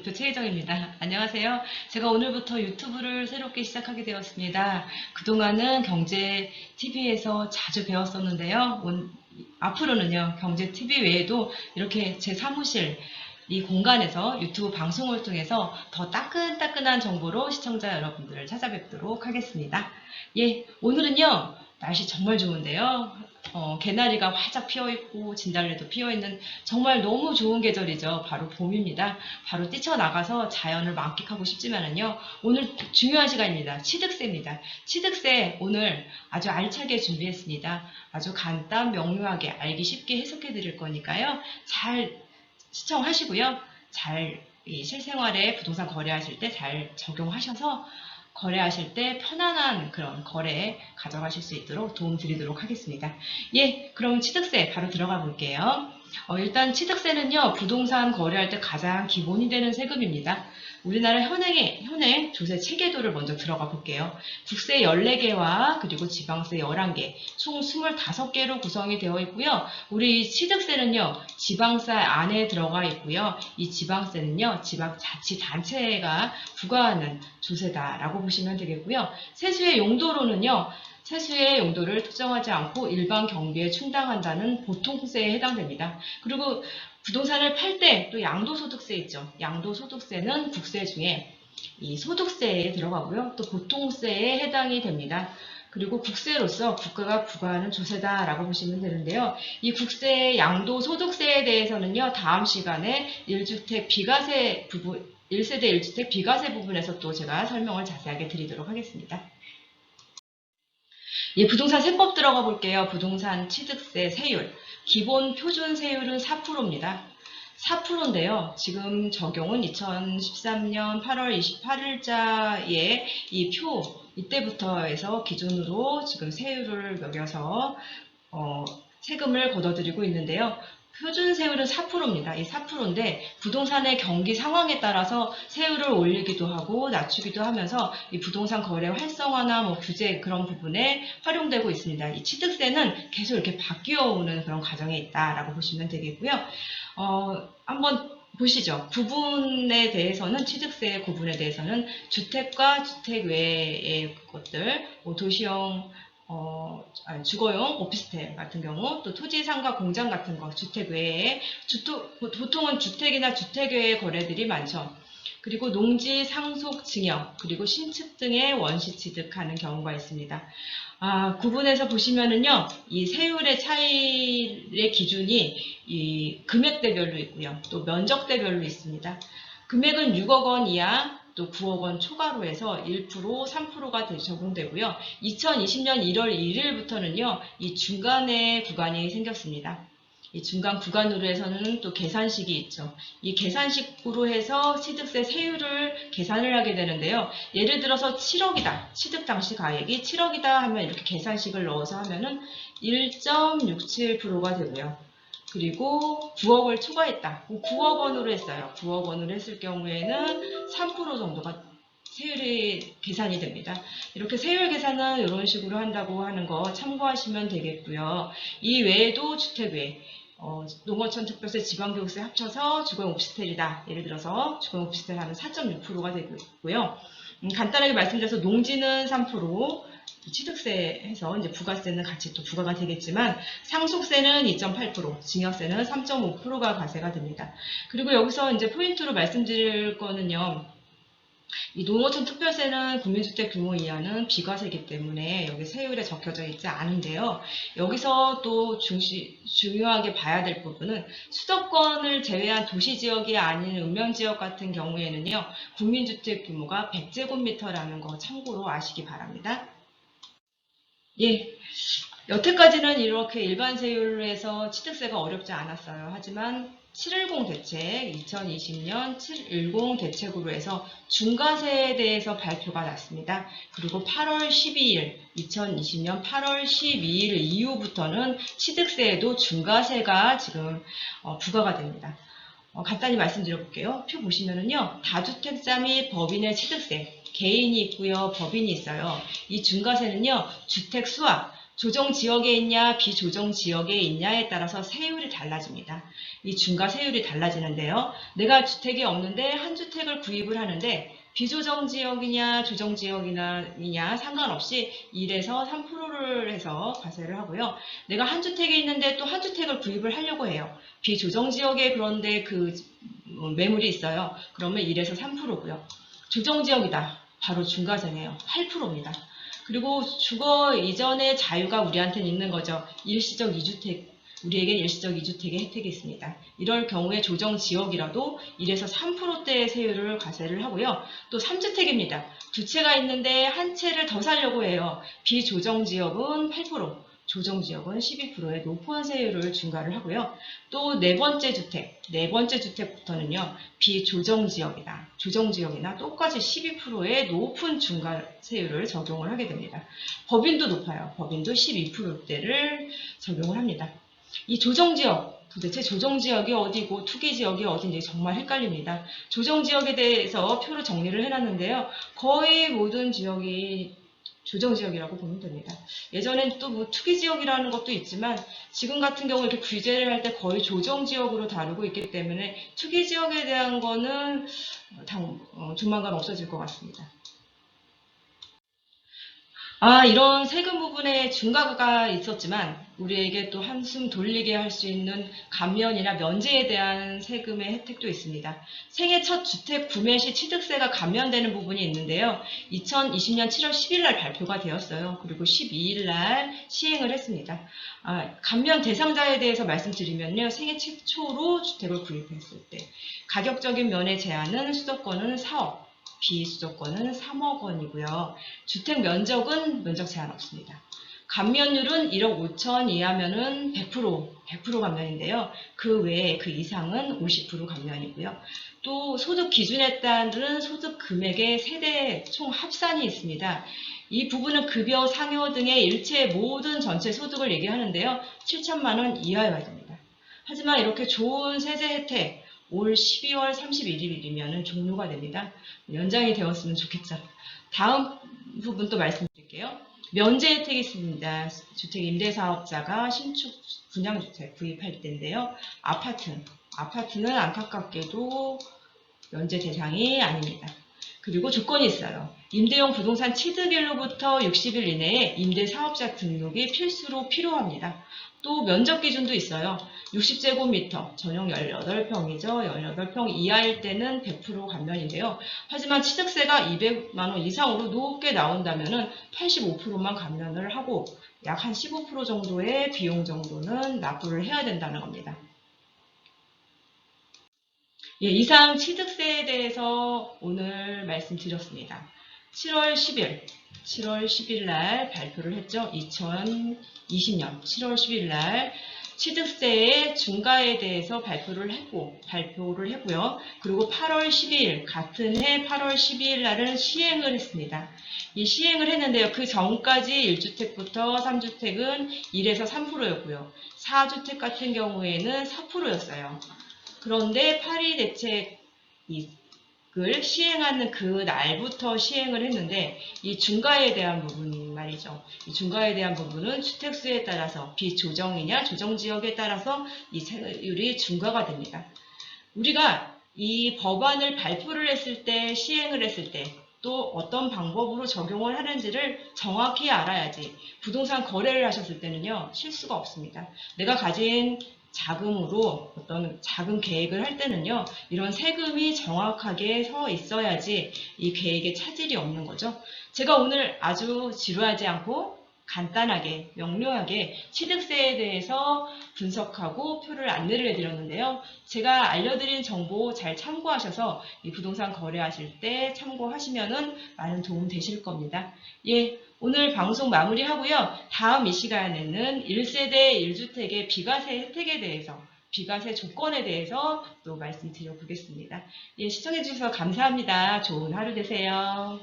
대표 최혜정입니다. 안녕하세요. 제가 오늘부터 유튜브를 새롭게 시작하게 되었습니다. 그동안은 경제TV에서 자주 배웠었는데요. 앞으로는요, 경제TV 외에도 이렇게 제 사무실, 이 공간에서 유튜브 방송을 통해서 더 따끈따끈한 정보로 시청자 여러분들을 찾아뵙도록 하겠습니다. 예, 오늘은요, 날씨 정말 좋은데요. 개나리가 활짝 피어있고 진달래도 피어있는 정말 너무 좋은 계절이죠. 바로 봄입니다. 바로 뛰쳐나가서 자연을 만끽하고 싶지만은요. 오늘 중요한 시간입니다. 취득세입니다. 취득세 오늘 아주 알차게 준비했습니다. 아주 간단 명료하게 알기 쉽게 해석해 드릴 거니까요. 잘 시청하시고요. 잘 실생활에 부동산 거래하실 때 잘 적용하셔서 거래하실 때 편안한 그런 거래 가져가실 수 있도록 도움 드리도록 하겠습니다. 예, 그럼 취득세 바로 들어가 볼게요. 일단 취득세는요, 부동산 거래할 때 가장 기본이 되는 세금입니다. 우리나라 현행 조세 체계도를 먼저 들어가 볼게요. 국세 14개와 그리고 지방세 11개, 총 25개로 구성이 되어 있고요. 우리 취득세는요, 지방세 안에 들어가 있고요. 이 지방세는요, 지방자치단체가 부과하는 조세다라고 보시면 되겠고요. 세수의 용도로는요, 세수의 용도를 특정하지 않고 일반 경비에 충당한다는 보통세에 해당됩니다. 그리고 부동산을 팔 때 또 양도소득세 있죠. 양도소득세는 국세 중에 이 소득세에 들어가고요. 또 보통세에 해당이 됩니다. 그리고 국세로서 국가가 부과하는 조세다라고 보시면 되는데요. 이 국세 양도소득세에 대해서는요. 다음 시간에 1주택 비과세 부분, 1세대 1주택 비과세 부분에서 또 제가 설명을 자세하게 드리도록 하겠습니다. 예, 부동산 세법 들어가 볼게요. 부동산 취득세 세율. 기본 표준 세율은 4%입니다. 4%인데요. 지금 적용은 2013년 8월 28일자에 이때부터 해서 기준으로 지금 세율을 매겨서 세금을 걷어들이고 있는데요. 표준 세율은 4%입니다. 이 4%인데 부동산의 경기 상황에 따라서 세율을 올리기도 하고 낮추기도 하면서 이 부동산 거래 활성화나 규제 그런 부분에 활용되고 있습니다. 이 취득세는 계속 이렇게 바뀌어 오는 그런 과정에 있다라고 보시면 되겠고요. 한번 보시죠. 구분에 대해서는 취득세 구분에 대해서는 주택과 주택 외의 것들, 도시형 주거용 오피스텔 같은 경우, 또 토지 상가 공장 같은 거, 주택 외에, 보통은 주택이나 주택 외의 거래들이 많죠. 그리고 농지, 상속, 증여, 그리고 신축 등의 원시 취득하는 경우가 있습니다. 구분해서 보시면은요, 이 세율의 차이의 기준이 이 금액대별로 있고요. 또 면적대별로 있습니다. 금액은 6억 원 이하, 또 9억 원 초과로 해서 1%, 3%가 적용되고요. 2020년 1월 1일부터는요, 이 중간에 구간이 생겼습니다. 이 중간 구간으로 해서는 또 계산식이 있죠. 이 계산식으로 해서 취득세 세율을 계산을 하게 되는데요. 예를 들어서 7억이다. 취득 당시 가액이 7억이다 하면 이렇게 계산식을 넣어서 하면은 1.67%가 되고요. 그리고 9억을 초과했다. 9억 원으로 했어요. 9억 원으로 했을 경우에는 3% 정도가 세율이 계산이 됩니다. 이렇게 세율 계산은 이런 식으로 한다고 하는 거 참고하시면 되겠고요. 이 외에도 주택 외 농어촌 특별세, 지방교육세 합쳐서 주거용 오피스텔이다. 예를 들어서 주거용 오피스텔 하면 4.6%가 되고요. 간단하게 말씀드려서 농지는 3%, 취득세에서 이제 부가세는 같이 또 부과가 되겠지만 상속세는 2.8%, 증여세는 3.5%가 과세가 됩니다. 그리고 여기서 이제 포인트로 말씀드릴 거는요. 이 농어촌 특별세는 국민주택 규모 이하는 비과세이기 때문에 여기 세율에 적혀져 있지 않은데요. 여기서 또 중요하게 봐야 될 부분은 수도권을 제외한 도시지역이 아닌 읍면지역 같은 경우에는요. 국민주택 규모가 100제곱미터라는 거 참고로 아시기 바랍니다. 예, 여태까지는 이렇게 일반 세율로 해서 취득세가 어렵지 않았어요. 하지만 710 대책, 2020년 710 대책으로 해서 중과세에 대해서 발표가 났습니다. 그리고 8월 12일, 2020년 8월 12일 이후부터는 취득세에도 중과세가 지금 부과가 됩니다. 간단히 말씀드려 볼게요. 표 보시면은요, 다주택자 및 법인의 취득세, 개인이 있고요, 법인이 있어요. 이 중과세는요, 주택 수와 조정 지역에 있냐 비조정 지역에 있냐에 따라서 세율이 달라집니다. 이 중과 세율이 달라지는데요. 내가 주택이 없는데 한 주택을 구입을 하는데 비조정 지역이냐 조정 지역이냐 상관없이 1에서 3%를 해서 과세를 하고요. 내가 한 주택에 있는데 또 한 주택을 구입을 하려고 해요. 비조정 지역에 그런데 그 매물이 있어요. 그러면 1에서 3%고요. 조정 지역이다. 바로 중과세네요. 8%입니다. 그리고 주거 이전의 자유가 우리한테는 있는 거죠. 일시적 2주택, 우리에게 일시적 2주택의 혜택이 있습니다. 이럴 경우에 조정 지역이라도 1에서 3%대의 세율을 과세를 하고요. 또 3주택입니다. 두 채가 있는데 한 채를 더 사려고 해요. 비조정 지역은 8%, 조정 지역은 12%의 높은 세율을 중과를 하고요. 또 네 번째 주택부터는요. 비조정 지역이나 조정 지역이나 똑같이 12%의 높은 중과세율을 적용을 하게 됩니다. 법인도 높아요. 법인도 12%대를 적용을 합니다. 이 조정지역, 도대체 조정지역이 어디고 투기지역이 어딘지 정말 헷갈립니다. 조정지역에 대해서 표로 정리를 해놨는데요. 거의 모든 지역이 조정지역이라고 보면 됩니다. 예전엔 또 뭐 투기지역이라는 것도 있지만 지금 같은 경우 이렇게 규제를 할 때 거의 조정지역으로 다루고 있기 때문에 투기지역에 대한 거는 조만간 없어질 것 같습니다. 이런 세금 부분에 중과가 있었지만 우리에게 또 한숨 돌리게 할 수 있는 감면이나 면제에 대한 세금의 혜택도 있습니다. 생애 첫 주택 구매 시 취득세가 감면되는 부분이 있는데요. 2020년 7월 10일 날 발표가 되었어요. 그리고 12일 날 시행을 했습니다. 감면 대상자에 대해서 말씀드리면요. 생애 최초로 주택을 구입했을 때 가격적인 면의 제한은 수도권은 4억, 비수도권은 3억 원이고요. 주택 면적은 면적 제한 없습니다. 감면율은 1억 5천 이하면은 100% 감면인데요. 그 외에 그 이상은 50% 감면이고요. 또 소득 기준에 따른 소득 금액의 세대 총 합산이 있습니다. 이 부분은 급여, 상여 등의 일체 모든 전체 소득을 얘기하는데요. 7천만 원 이하여야 됩니다. 하지만 이렇게 좋은 세제 혜택, 올 12월 31일이면 종료가 됩니다. 연장이 되었으면 좋겠죠. 다음 부분 또 말씀드릴게요. 면제 혜택이 있습니다. 주택 임대사업자가 신축 분양주택 구입할 때인데요. 아파트는 안타깝게도 면제 대상이 아닙니다. 그리고 조건이 있어요. 임대용 부동산 취득일로부터 60일 이내에 임대사업자 등록이 필수로 필요합니다. 또 면적 기준도 있어요. 60제곱미터, 전용 18평이죠. 18평 이하일 때는 100% 감면인데요. 하지만 취득세가 200만원 이상으로 높게 나온다면 85%만 감면을 하고 약 한 15% 정도의 비용 정도는 납부를 해야 된다는 겁니다. 이상 취득세에 대해서 오늘 말씀드렸습니다. 7월 10일 날 발표를 했죠. 2020년 7월 10일 날 취득세의 중과에 대해서 발표를 했고요. 그리고 8월 12일, 같은 해 8월 12일 날은 시행을 했습니다. 이 시행을 했는데요. 그 전까지 1주택부터 3주택은 1에서 3%였고요. 4주택 같은 경우에는 4%였어요. 그런데 파리 대책을 시행하는 그 날부터 시행을 했는데 이 중과에 대한 부분 말이죠. 이 중과에 대한 부분은 주택수에 따라서 비조정이냐 조정지역에 따라서 이 세율이 중과가 됩니다. 우리가 이 법안을 발표를 했을 때 시행을 했을 때 또 어떤 방법으로 적용을 하는지를 정확히 알아야지 부동산 거래를 하셨을 때는요 실수가 없습니다. 내가 가진 자금으로 어떤 작은 계획을 할 때는요 이런 세금이 정확하게 서 있어야지 이 계획에 차질이 없는 거죠. 제가 오늘 아주 지루하지 않고 간단하게 명료하게 취득세에 대해서 분석하고 표를 안내를 해드렸는데요. 제가 알려드린 정보 잘 참고하셔서 이 부동산 거래하실 때 참고하시면은 많은 도움 되실 겁니다. 오늘 방송 마무리하고요. 다음 이 시간에는 1세대 1주택의 비과세 혜택에 대해서 비과세 조건에 대해서 또 말씀드려 보겠습니다. 시청해주셔서 감사합니다. 좋은 하루 되세요.